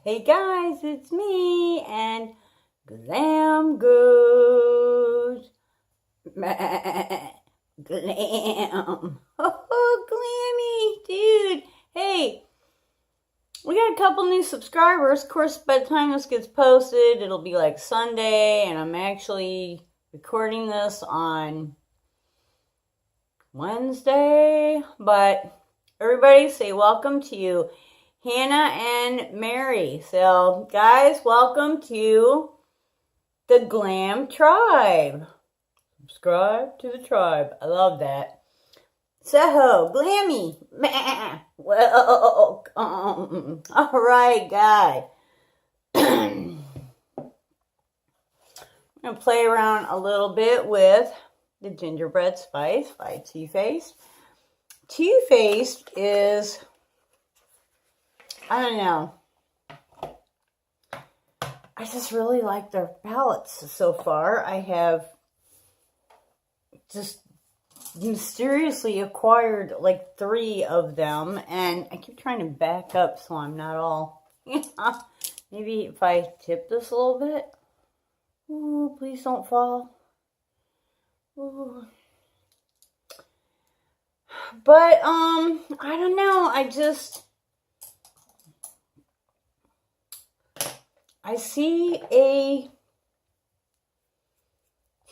Hey guys, it's me and Glam Goat. Glam. Oh, Glammy, dude. Hey, we got a couple new subscribers. Of course, by the time this gets posted, it'll be like Sunday, and I'm actually recording this on Wednesday. But everybody say welcome to you, Hannah and Mary. So, guys, welcome to the Glam Tribe. Subscribe to the tribe. I love that. So, Glammy, welcome. All right, guys. I'm going to play around a little bit with the Gingerbread Spice by Too Faced. Too Faced is, I don't know, I just really like their palettes so far. I have just mysteriously acquired like 3 of them, and I keep trying to back up so I'm not all, maybe if I tip this a little bit. Ooh, please don't fall. Ooh. But, I don't know, I see a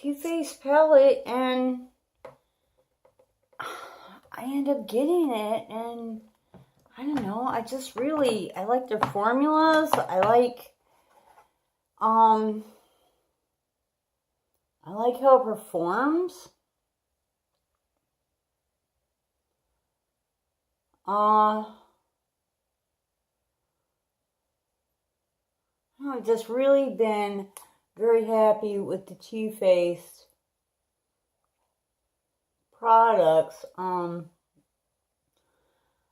Too Faced palette and I end up getting it, and I don't know, I like their formulas. I like how it performs. I've just really been very happy with the Too Faced products. I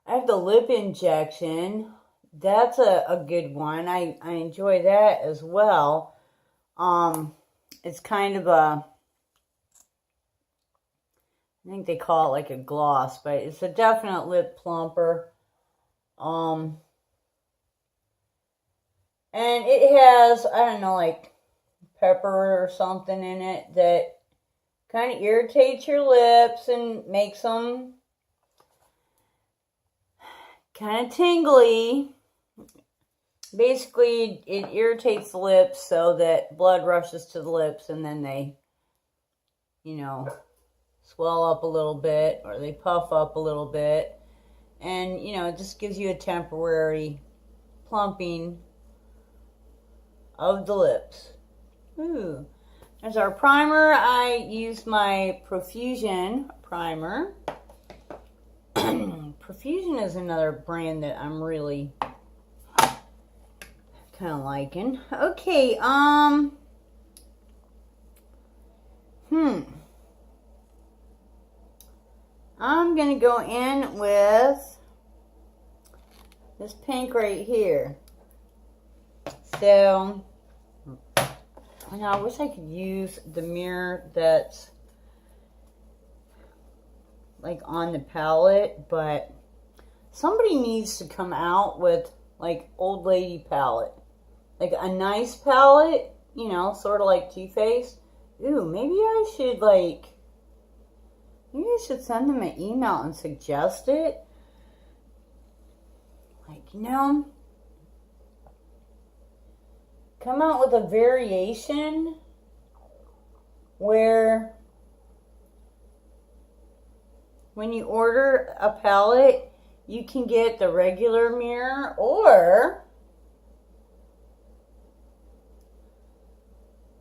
have the lip injection. That's a good one. I enjoy that as well. It's kind of a, I think they call it like a gloss, but it's a definite lip plumper. And it has, I don't know, like pepper or something in it that kind of irritates your lips and makes them kind of tingly. Basically, it irritates the lips so that blood rushes to the lips and then they, swell up a little bit or they puff up a little bit. And, it just gives you a temporary plumping of the lips. Ooh. There's our primer. I use my Profusion primer. Profusion is another brand that I'm really kind of liking. Okay, I'm gonna go in with this pink right here. So, I wish I could use the mirror that's like on the palette, but somebody needs to come out with like old lady palette. Like a nice palette, sort of like Too Faced. Ooh, maybe I should send them an email and suggest it. Like, come out with a variation where when you order a palette, you can get the regular mirror, or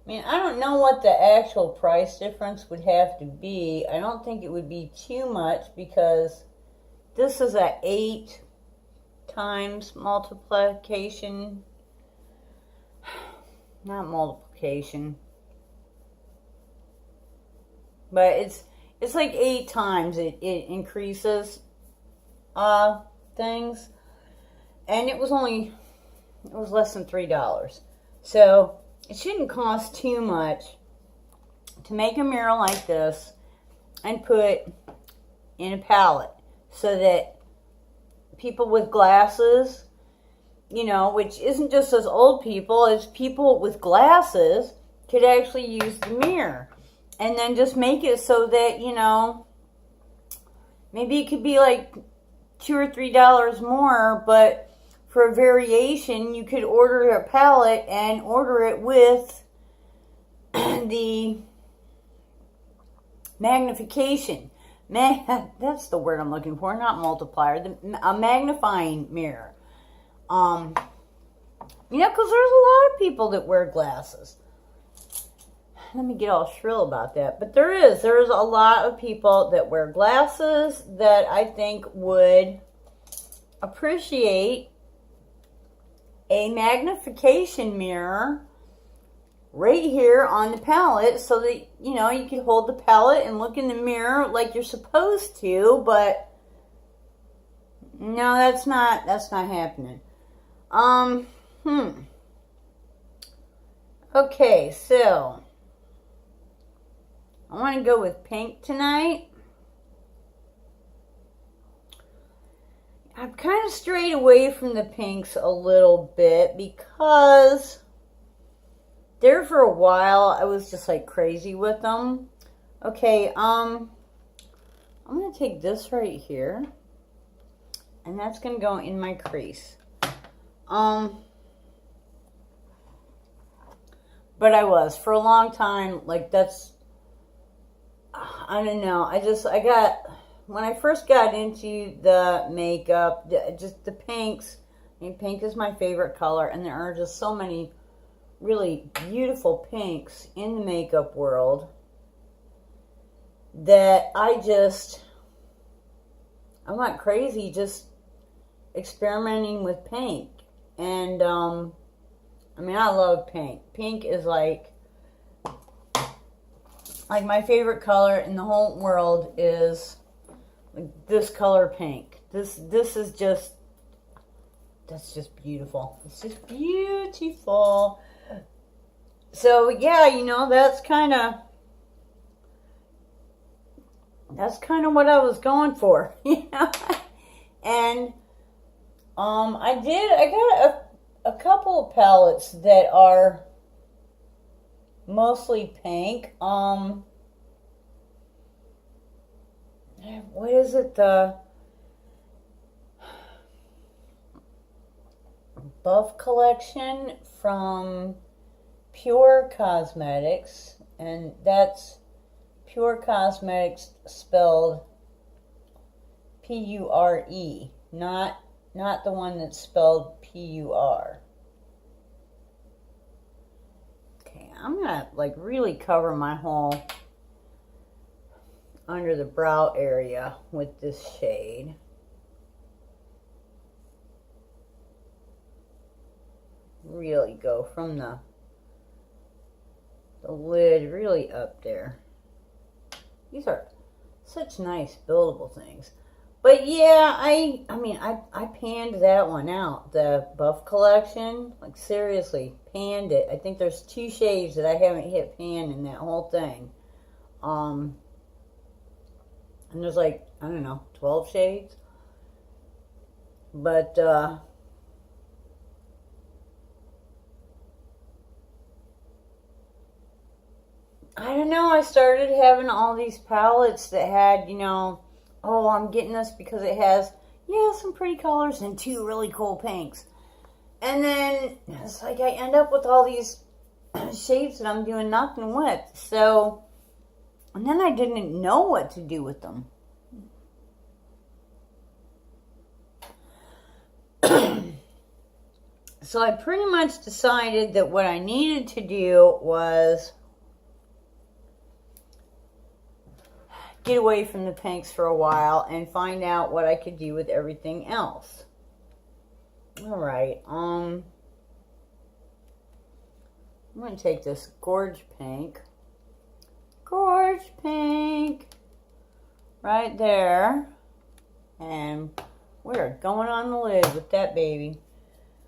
I don't know what the actual price difference would have to be. I don't think it would be too much because this is a 8 times multiplication. Not multiplication. But it's like 8 times it increases things. And it was less than $3. So it shouldn't cost too much to make a mirror like this and put in a palette so that people with glasses, you know, which isn't just as old people, it's people with glasses could actually use the mirror. And then just make it so that, you know, maybe it could be like $2 or $3 more, but for a variation, you could order a palette and order it with the magnification. That's the word I'm looking for, not multiplier. A magnifying mirror. You know, because there's a lot of people that wear glasses. Let me get all shrill about that. But there's a lot of people that wear glasses that I think would appreciate a magnification mirror right here on the palette so that, you know, you could hold the palette and look in the mirror like you're supposed to, but no, that's not happening. Okay, so I want to go with pink tonight. I've kind of strayed away from the pinks a little bit because there for a while I was just like crazy with them. Okay, I'm going to take this right here and that's going to go in my crease. But I was for a long time, like that's, I don't know, when I first got into the makeup, just the pinks, I mean, pink is my favorite color, and there are just so many really beautiful pinks in the makeup world that I went crazy just experimenting with pink. And, I mean, I love pink. Pink is like my favorite color in the whole world is this color pink. This is just, that's just beautiful. It's just beautiful. So yeah, you know, that's kind of what I was going for, you know. And I got a couple of palettes that are mostly pink. What is it? The Buff collection from Pure Cosmetics, and that's Pure Cosmetics spelled P-U-R-E, not the one that's spelled P-U-R. Okay, I'm gonna like really cover my whole under the brow area with this shade. Really go from the lid really up there. These are such nice buildable things. But yeah, I mean, I panned that one out, the Buff collection. Like seriously, panned it. I think there's 2 shades that I haven't hit pan in that whole thing. And there's like, I don't know, 12 shades. But, I don't know, I started having all these palettes that had, you know, oh, I'm getting this because it has, yeah, some pretty colors and 2 really cool pinks. And then it's like I end up with all these shades that I'm doing nothing with. So, and then I didn't know what to do with them. So I pretty much decided that what I needed to do was get away from the pinks for a while and find out what I could do with everything else. Alright, I'm going to take this Gorge Pink right there, and we're going on the lid with that baby,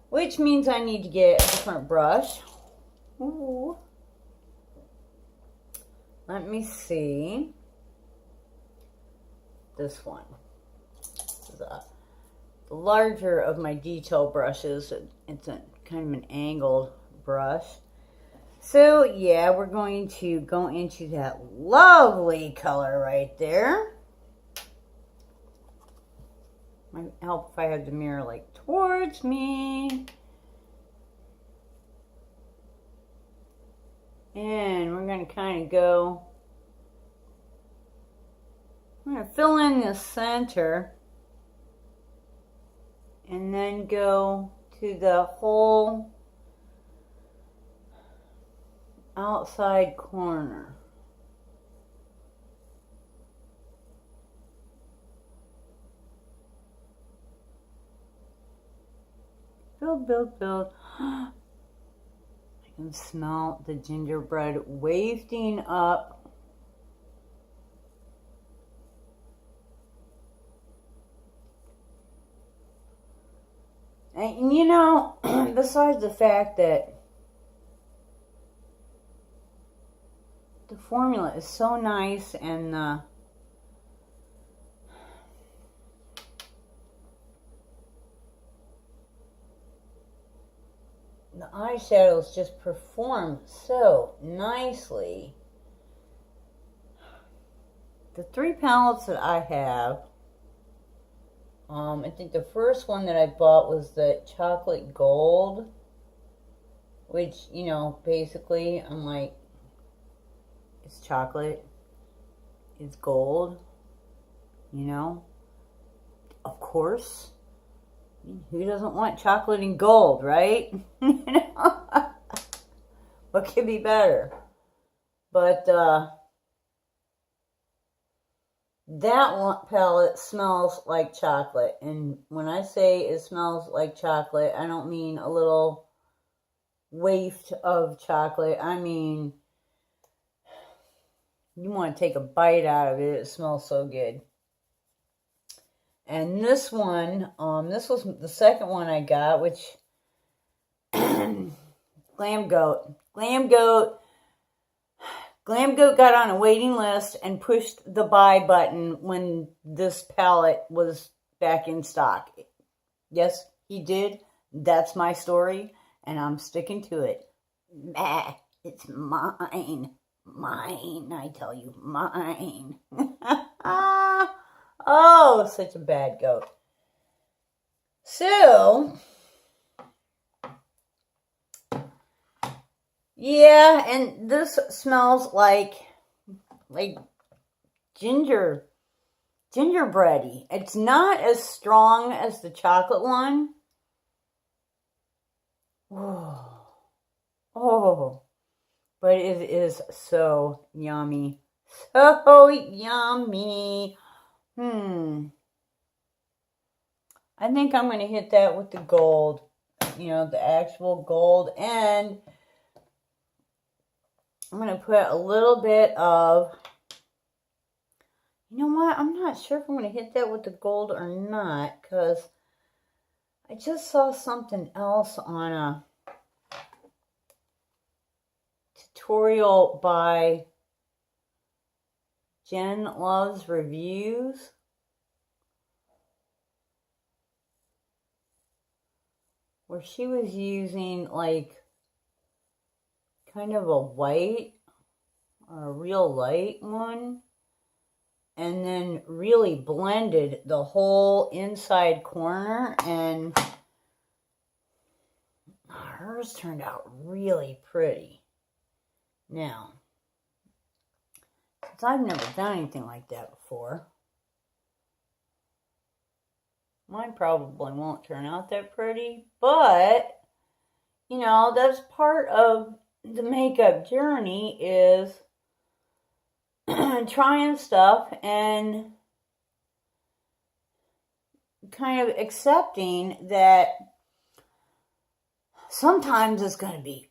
which means I need to get a different brush. Ooh. Let me see. This one. This is a the larger of my detail brushes. It's a kind of an angled brush. So yeah, we're going to go into that lovely color right there. Might help if I had the mirror like towards me. And we're going to kind of go, I'm going to fill in the center and then go to the whole outside corner. Build, build, build. I can smell the gingerbread wafting up. And you know, besides the fact that the formula is so nice and the eyeshadows just perform so nicely. The 3 palettes that I have, I think the first one that I bought was the chocolate gold, which, you know, basically I'm like, it's chocolate, it's gold, you know, of course. Who doesn't want chocolate and gold, right? You know? What could be better? But that one palette smells like chocolate. And when I say it smells like chocolate, I don't mean a little waft of chocolate. I mean, you want to take a bite out of it. It smells so good. And this one, this was the second one I got, which, Glam Goat. Glam Goat got on a waiting list and pushed the buy button when this palette was back in stock. Yes, he did. That's my story, and I'm sticking to it. It's mine. Mine, I tell you, mine. Oh, such a bad goat. So, yeah, and this smells like gingerbready. It's not as strong as the chocolate one. Oh, but it is so yummy. So yummy. I think I'm going to hit that with the gold, you know, the actual gold, and I'm going to put a little bit of, you know what, I'm not sure if I'm going to hit that with the gold or not, because I just saw something else on a tutorial by Jen Loves Reviews. Where she was using like kind of a white or a real light one, and then really blended the whole inside corner, and hers turned out really pretty. Now, since I've never done anything like that before, mine probably won't turn out that pretty, but, you know, that's part of the makeup journey, is trying stuff and kind of accepting that sometimes it's going to be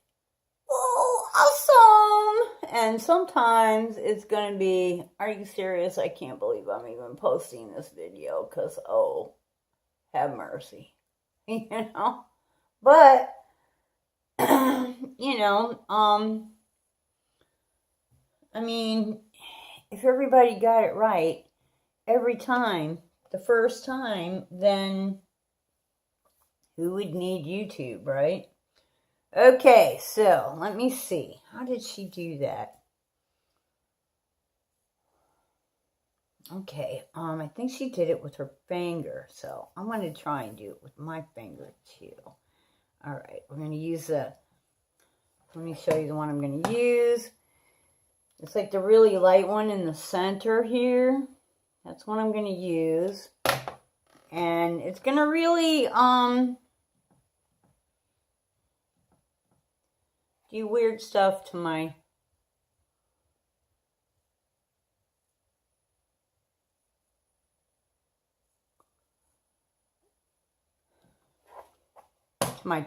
awesome, and sometimes it's going to be, are you serious? I can't believe I'm even posting this video, because, oh, have mercy, you know, but, you know, I mean, if everybody got it right every time, the first time, then Who would need YouTube, right? Okay, so let me see. How did she do that? Okay, I think she did it with her finger, so I'm going to try and do it with my finger too. All right, we're going to use let me show you the one I'm going to use. It's like the really light one in the center here. That's what I'm going to use. And it's going to really, do weird stuff to my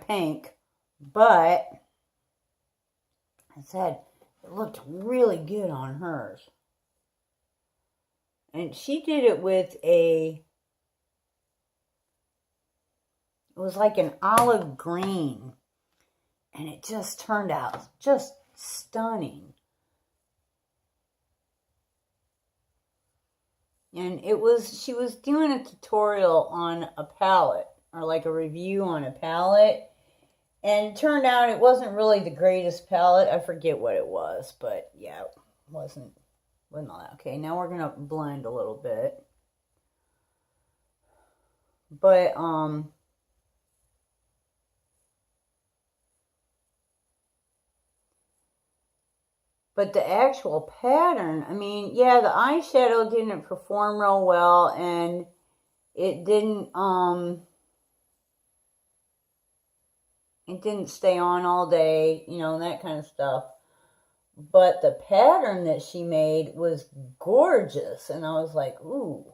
pink, but I said it looked really good on hers. And she did it with it was like an olive green, and it just turned out just stunning. And she was doing a tutorial on a palette, or like a review on a palette. And it turned out it wasn't really the greatest palette. I forget what it was, but yeah, it wasn't all that. Okay, now we're gonna blend a little bit. But the actual pattern, I mean, yeah, the eyeshadow didn't perform real well, and it didn't stay on all day, you know, that kind of stuff. But the pattern that she made was gorgeous, and I was like, ooh,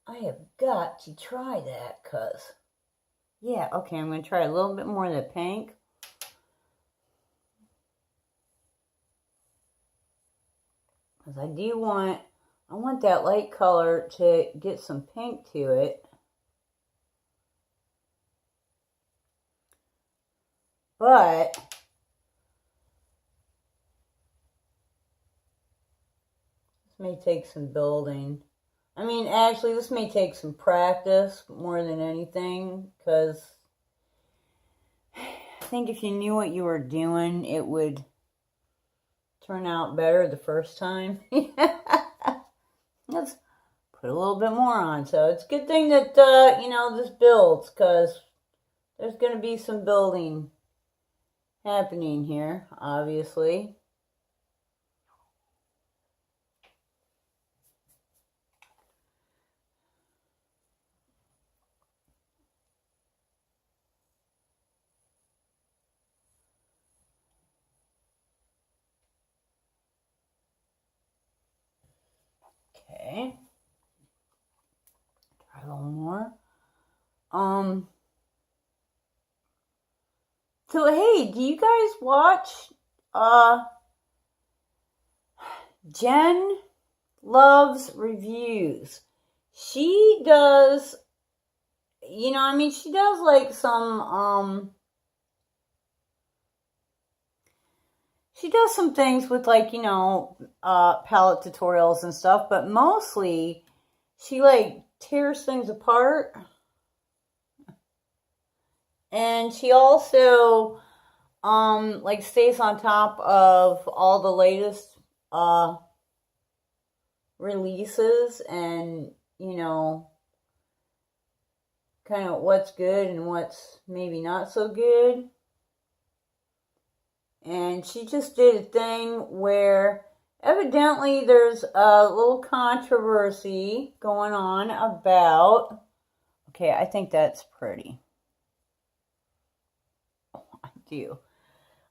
I have got to try that, because, yeah, okay, I'm going to try a little bit more of the pink. Because I want that light color to get some pink to it. But this may take some building. I mean, actually, this may take some practice more than anything, because I think if you knew what you were doing, it would turn out better the first time. Let's put a little bit more on. So it's a good thing that, you know, this builds, because there's going to be some building happening here, obviously. Okay. Try a little more. So hey, do you guys watch Jen Loves Reviews? She does, you know, I mean, she does like some she does some things with, like, you know, palette tutorials and stuff, but mostly she like tears things apart. And she also like stays on top of all the latest releases, and, you know, kind of what's good and what's maybe not so good. And she just did a thing where evidently there's a little controversy going on about, okay, I think that's pretty. I do.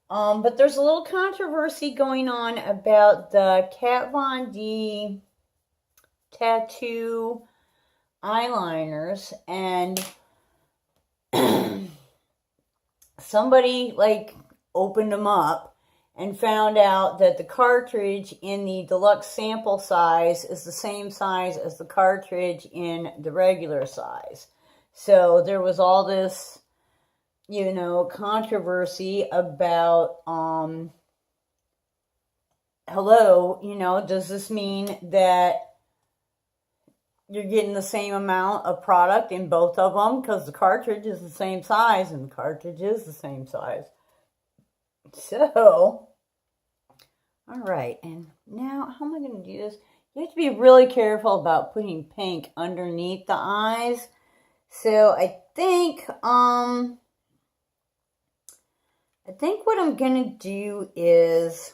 But there's a little controversy going on about the Kat Von D tattoo eyeliners, and somebody like opened them up and found out that the cartridge in the deluxe sample size is the same size as the cartridge in the regular size. So there was all this, you know, controversy about, hello, you know, does this mean that you're getting the same amount of product in both of them because the cartridge is the same size and the cartridge is the same size. So, all right, and now how am I going to do this? You have to be really careful about putting pink underneath the eyes. So I think what I'm going to do is,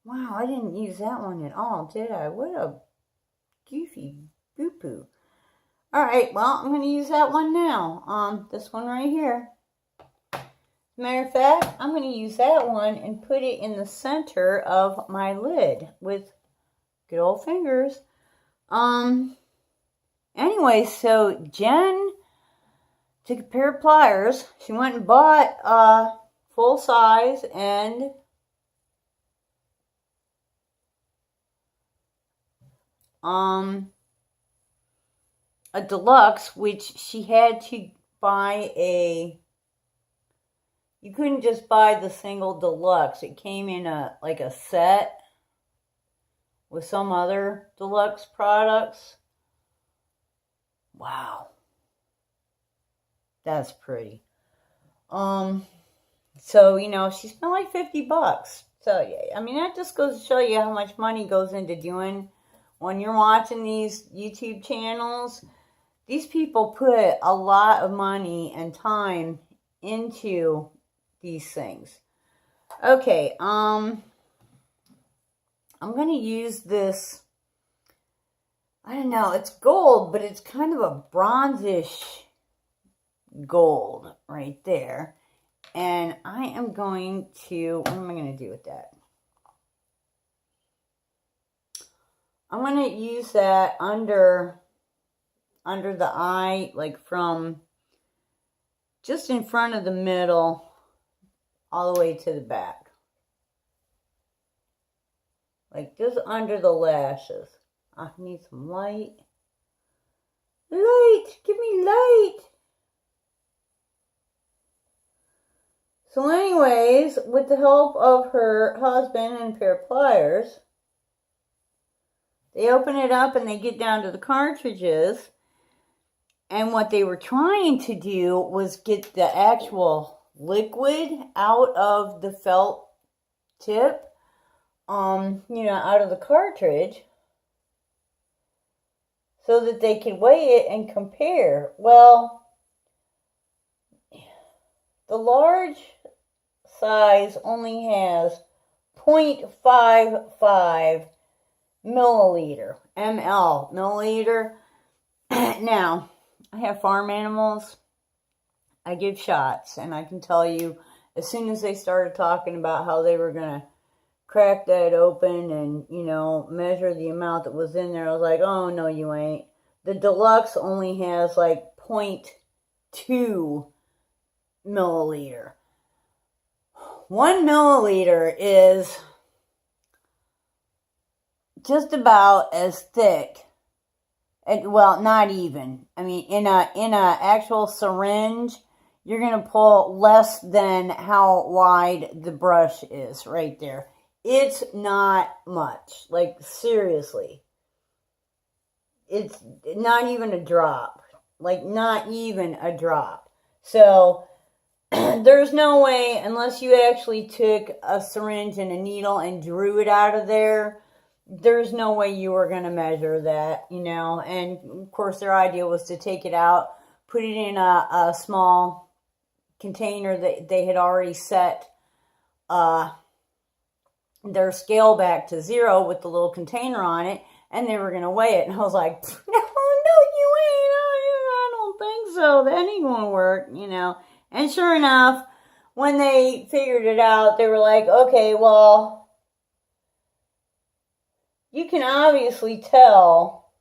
wow, I didn't use that one at all, did I? What a goofy boo-boo. All right, well, I'm going to use that one now. This one right here. As a matter of fact, I'm going to use that one and put it in the center of my lid with good old fingers. Anyway, so Jen took a pair of pliers. She went and bought full size and a deluxe, which she had to buy you couldn't just buy the single deluxe. It came in like a set with some other deluxe products. Wow. That's pretty. So, you know, she spent like $50. So, yeah, I mean, that just goes to show you how much money goes into doing when you're watching these YouTube channels. These people put a lot of money and time into these things. Okay, I'm going to use this, I don't know, it's gold, but it's kind of a bronzish gold right there. And I am going to, what am I going to do with that? I'm going to use that under the eye, like from just in front of the middle all the way to the back. Like just under the lashes. I need some light. Light! Give me light! So anyways, with the help of her husband and a pair of pliers, they open it up and they get down to the cartridges. And what they were trying to do was get the actual liquid out of the felt tip, out of the cartridge, so that they could weigh it and compare. Well, the large size only has 0.55 milliliter, milliliter. Now, I have farm animals. I give shots, and I can tell you, as soon as they started talking about how they were going to crack that open and, measure the amount that was in there, I was like, oh, no, you ain't. The deluxe only has like 0.2 milliliter. 1 milliliter is just about as thick. Well, not even. I mean, in a actual syringe, you're going to pull less than how wide the brush is right there. It's not much. Like, seriously. It's not even a drop. Like, not even a drop. So, there's no way, unless you actually took a syringe and a needle and drew it out of there, there's no way you were going to measure that, And, of course, their idea was to take it out, put it in a small container that they had already set their scale back to 0 with the little container on it, and they were going to weigh it. And I was like, no, you ain't. I don't think so. That ain't going to work, And sure enough, when they figured it out, they were like, okay, well, you can obviously tell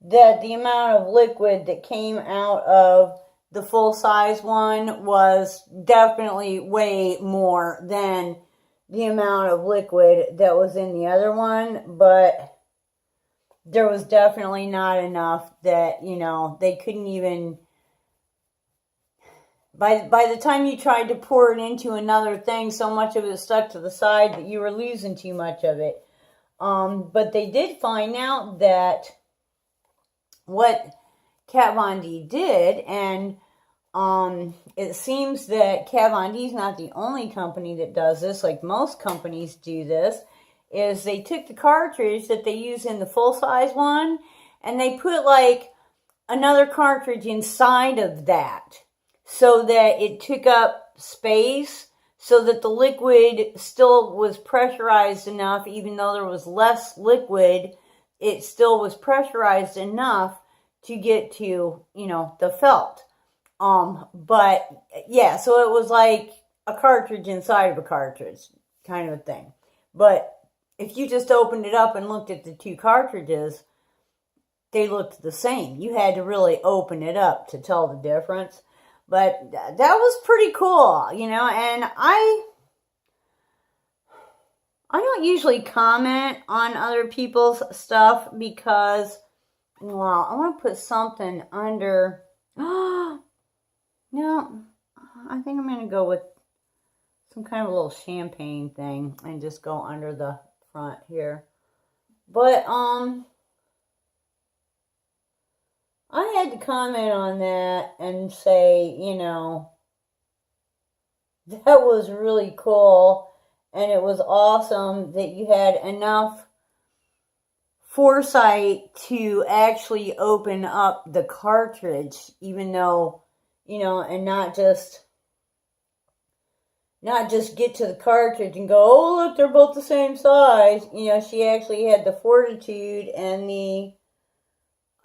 that the amount of liquid that came out of the full-size one was definitely way more than the amount of liquid that was in the other one, but there was definitely not enough that, they couldn't even by the time you tried to pour it into another thing, so much of it stuck to the side that you were losing too much of it. But they did find out that what Kat Von D did, and it seems that Kat Von D is not the only company that does this, like most companies do this, is they took the cartridge that they use in the full-size one, and they put like another cartridge inside of that so that it took up space, so that the liquid still was pressurized enough. Even though there was less liquid, it still was pressurized enough to get to, you know, the felt. But yeah, so it was like a cartridge inside of a cartridge kind of a thing. But if you just opened it up and looked at the two cartridges, they looked the same. You had to really open it up to tell the difference. But that was pretty cool, you know, and I don't usually comment on other people's stuff because, well, I want to put something under. No, I think I'm going to go with some kind of a little champagne thing and just go under the front here. But, I had to comment on that and say, you know, that was really cool. And it was awesome that you had enough foresight to actually open up the cartridge, even though, you know, and not just get to the cartridge and go, oh, look, they're both the same size. You know, she actually had the fortitude and the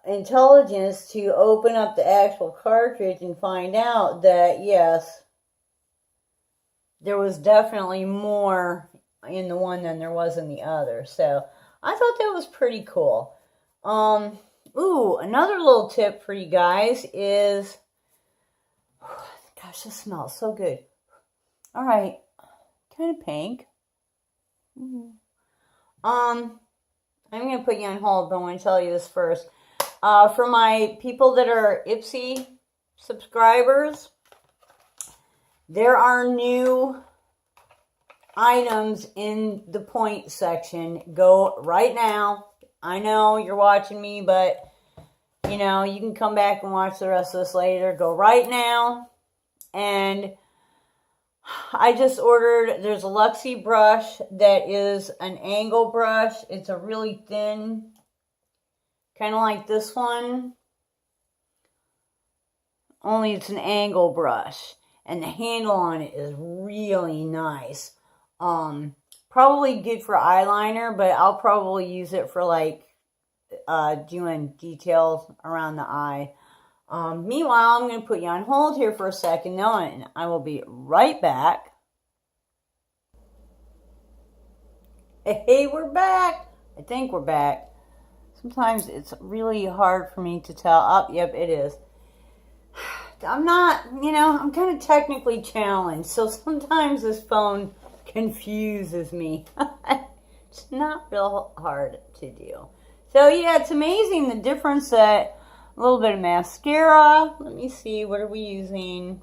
intelligence to open up the actual cartridge and find out that, yes, there was definitely more in the one than there was in the other. So I thought that was pretty cool. Ooh, another little tip for you guys is, gosh, this smells so good. All right, kind of pink. I'm going to put you on hold, but I want to tell you this first. For my people that are Ipsy subscribers, there are new items in the point section. Go right now. I know you're watching me, but, you know, you can come back and watch the rest of this later. Go right now. And I just ordered, there's a Luxie brush that is an angle brush. It's a really thin, kind of like this one, only it's an angle brush. And the handle on it is really nice. Probably good for eyeliner, but I'll probably use it for like doing details around the eye. Meanwhile, I'm going to put you on hold here for a second though, and I will be right back. Hey, we're back. I think we're back. Sometimes it's really hard for me to tell. Oh, yep, it is. I'm not, you know, I'm kind of technically challenged, so sometimes this phone confuses me. It's not real hard to do. So yeah, it's amazing the difference that a little bit of mascara. Let me see, what are we using?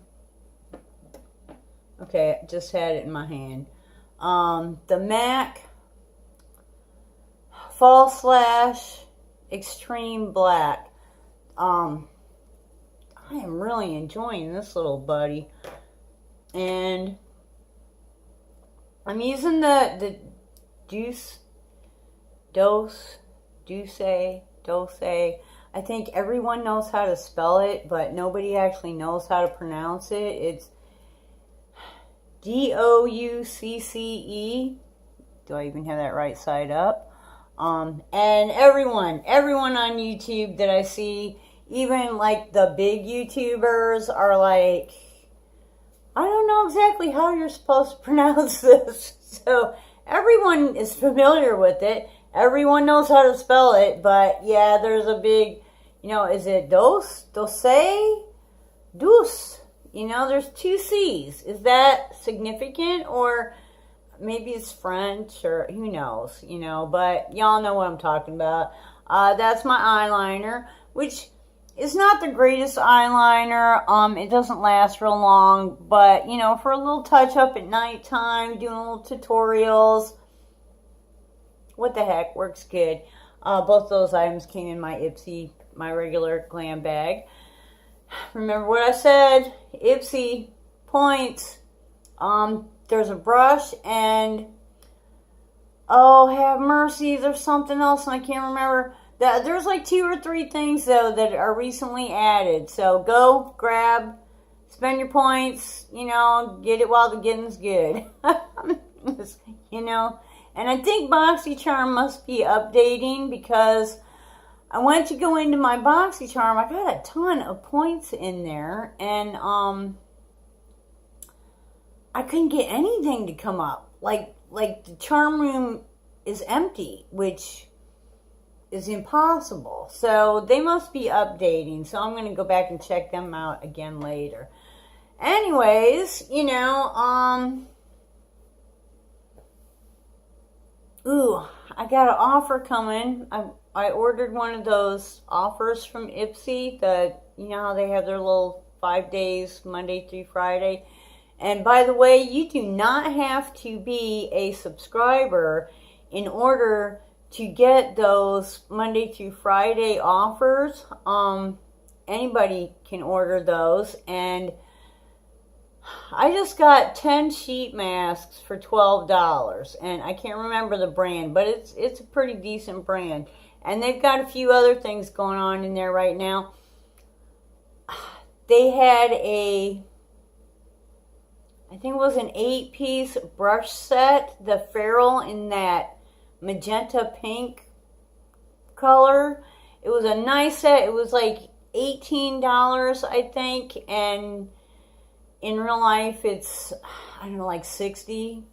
Okay, I just had it in my hand. The MAC False Lash Extreme Black. I am really enjoying this little buddy. And I'm using the Dose. I think everyone knows how to spell it, but nobody actually knows how to pronounce it. It's Doucce. Do I even have that right side up? And everyone on YouTube that I see, even like the big YouTubers, are like, I don't know exactly how you're supposed to pronounce this. So everyone is familiar with it. Everyone knows how to spell it. But yeah, there's a big, you know, is it Dose? You know, there's two C's. Is that significant? Or maybe it's French, or who knows, you know. But y'all know what I'm talking about. That's my eyeliner, which It's not the greatest eyeliner. It doesn't last real long, but you know, for a little touch up at nighttime, doing little tutorials, what the heck, works good. Both those items came in my Ipsy, my regular glam bag. Remember what I said, Ipsy points. There's a brush and, oh, have mercy, there's something else and I can't remember. There's like 2 or 3 things though that are recently added. So go grab, spend your points, you know, get it while the getting's good. You know, and I think BoxyCharm must be updating because I went to go into my BoxyCharm. I got a ton of points in there and I couldn't get anything to come up. Like the charm room is empty, which is impossible. So they must be updating. So I'm going to go back and check them out again later. Anyways, you know, ooh, I got an offer coming. I ordered one of those offers from Ipsy that, you know how they have their little 5 days, Monday through Friday. And by the way, you do not have to be a subscriber in order to get those Monday through Friday offers. Anybody can order those, and I just got 10 sheet masks for $12, and I can't remember the brand, but it's a pretty decent brand, and they've got a few other things going on in there right now. They had I think it was an 8-piece brush set, the ferrule in that magenta pink color. It was a nice set. It was like $18, I think, and in real life it's, I don't know, like $60.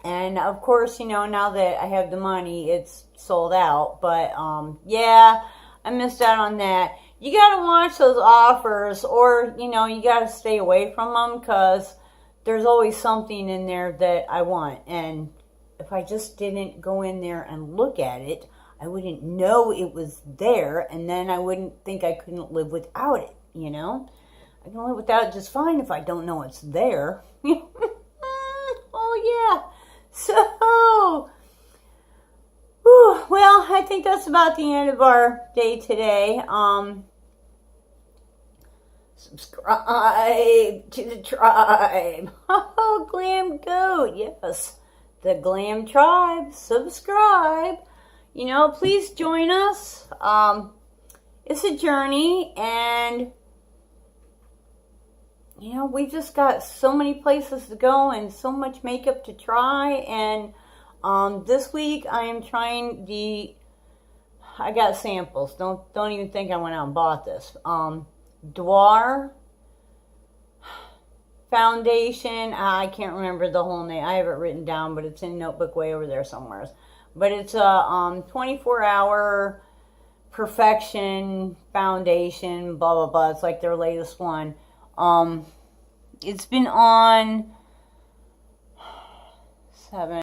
And of course, you know, now that I have the money, it's sold out. But yeah, I missed out on that. You gotta watch those offers, or you know, you gotta stay away from them because there's always something in there that I want. And if I just didn't go in there and look at it, I wouldn't know it was there, and then I wouldn't think I couldn't live without it, you know? I can live without it just fine if I don't know it's there. Oh, yeah. So, whew, well, I think that's about the end of our day today. Subscribe to the tribe. Oh, Glam Goat, yes. The Glam Tribe, subscribe. You know, please join us. It's a journey, and you know, we've just got so many places to go and so much makeup to try. And this week I am trying I got samples. Don't even think I went out and bought this. Dwar foundation. I can't remember the whole name. I have it written down, but it's in notebook way over there somewhere. But it's a 24-hour perfection foundation, blah blah blah. It's like their latest one. It's been on 7